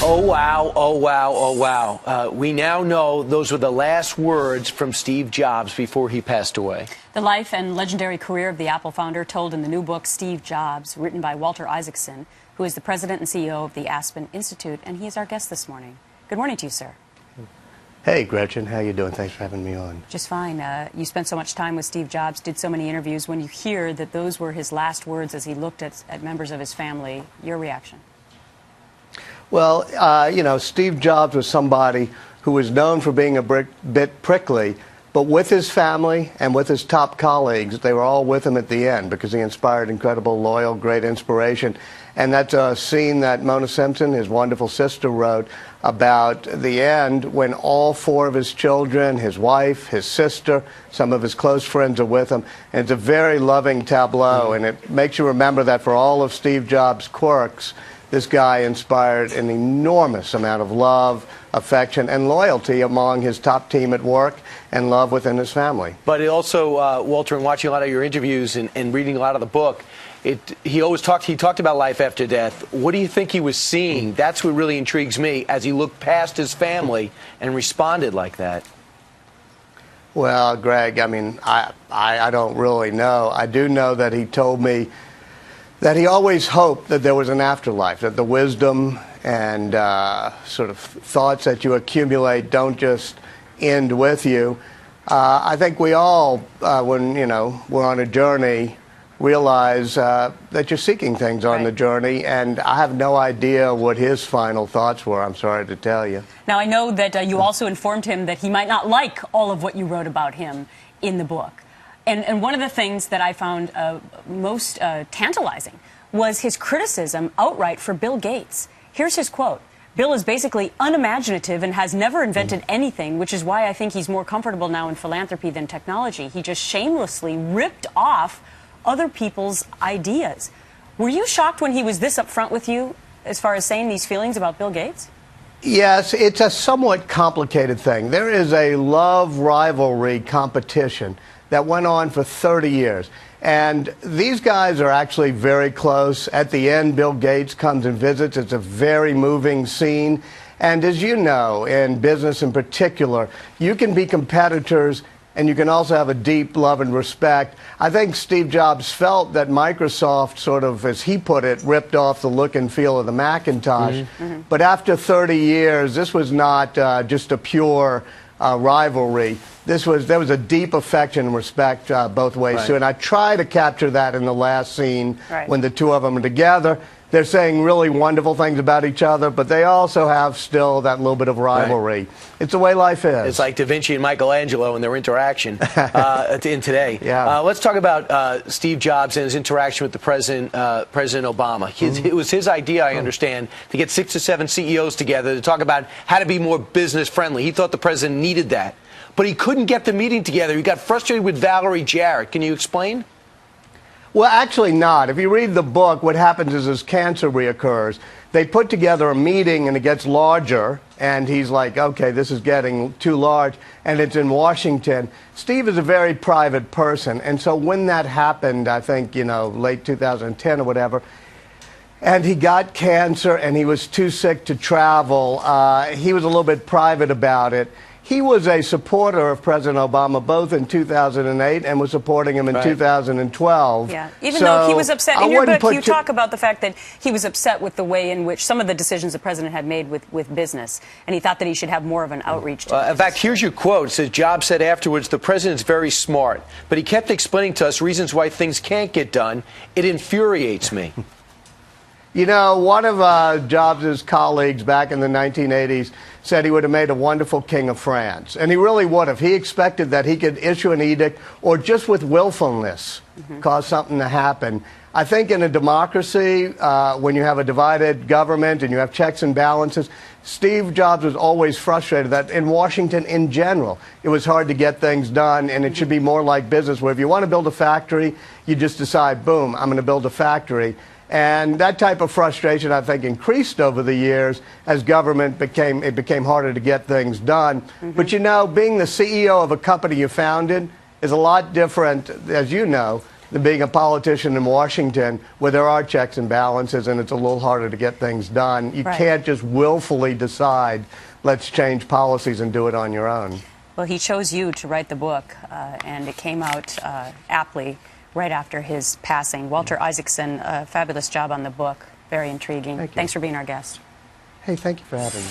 Oh, wow, oh, wow, oh, wow. We now know those were the last words from Steve Jobs before he passed away. The life and legendary career of the Apple founder told in the new book, Steve Jobs, written by Walter Isaacson, who is the president and CEO of the Aspen Institute, and he is our guest this morning. Good morning to you, sir. Hey, Gretchen. How you doing? Thanks for having me on. Just fine. You spent so much time with Steve Jobs, did so many interviews. When you hear that those were his last words as he looked at members of his family, your reaction? Well, you know, Steve Jobs was somebody who was known for being a bit prickly, but with his family and with his top colleagues, they were all with him at the end because he inspired incredible, loyal, great inspiration. And that's a scene that Mona Simpson, his wonderful sister, wrote about the end when all four of his children, his wife, his sister, some of his close friends are with him. And it's a very loving tableau, and it makes you remember that for all of Steve Jobs' quirks, this guy inspired an enormous amount of love, affection, and loyalty among his top team at work and love within his family. But it also, Walter, in watching a lot of your interviews and reading a lot of the book, he talked about life after death. What do you think he was seeing? That's what really intrigues me as he looked past his family and responded like that. Well, Greg, I mean, I don't really know. I do know that he told me that he always hoped that there was an afterlife, that the wisdom and sort of thoughts that you accumulate don't just end with you. I think we all, when we're on a journey, realize that you're seeking things on the journey, and I have no idea what his final thoughts were, I'm sorry to tell you. Now, I know that you also informed him that he might not like all of what you wrote about him in the book. And one of the things that I found most tantalizing was his criticism outright for Bill Gates. Here's his quote. Bill is basically unimaginative and has never invented anything, which is why I think he's more comfortable now in philanthropy than technology. He just shamelessly ripped off other people's ideas. Were you shocked when he was this upfront with you as far as saying these feelings about Bill Gates? Yes, it's a somewhat complicated thing. There is a love rivalry competition that went on for 30 years. And these guys are actually very close. At the end, Bill Gates comes and visits. It's a very moving scene. And as you know, in business in particular, you can be competitors and you can also have a deep love and respect. I think Steve Jobs felt that Microsoft sort of, as he put it, ripped off the look and feel of the Macintosh. But after 30 years, this was not just a pure rivalry. There was a deep affection and respect both ways too, and I try to capture that in the last scene when the two of them are together. They're saying really wonderful things about each other, but they also have still that little bit of rivalry. It's the way life is. It's like Da Vinci and Michelangelo and their interaction in today. Let's talk about Steve Jobs and his interaction with the President Obama. It was his idea, I understand, to get 6 or 7 CEOs together to talk about how to be more business friendly. He thought the president needed that. But he couldn't get the meeting together. He got frustrated with Valerie Jarrett. Can you explain? Well, actually not. If you read the book, what happens is as cancer reoccurs, they put together a meeting and it gets larger, and he's like, okay, this is getting too large, and it's in Washington. Steve is a very private person, and so when that happened, I think, late 2010 or whatever, and he got cancer and he was too sick to travel, he was a little bit private about it. He was a supporter of President Obama both in 2008 and was supporting him in 2012. Yeah, even though he was upset. In your book, you talk about the fact that he was upset with the way in which some of the decisions the president had made with business, and he thought that he should have more of an outreach to in fact, here's your quote. It says, Jobs said afterwards, the president's very smart, but he kept explaining to us reasons why things can't get done. It infuriates me. You know, one of Jobs' colleagues back in the 1980s said he would have made a wonderful king of France. And he really would have. He expected that he could issue an edict or just with willfulness cause something to happen. I think in a democracy, when you have a divided government and you have checks and balances, Steve Jobs was always frustrated that in Washington in general, it was hard to get things done, and it should be more like business where if you want to build a factory, you just decide, boom, I'm going to build a factory. And that type of frustration, I think, increased over the years as government became harder to get things done. But, being the CEO of a company you founded is a lot different, as you know, than being a politician in Washington, where there are checks and balances and it's a little harder to get things done. You can't just willfully decide, let's change policies and do it on your own. Well, he chose you to write the book, and it came out aptly right after his passing. Walter Isaacson, a fabulous job on the book. Very intriguing. Thank you. Thanks for being our guest. Hey, thank you for having me.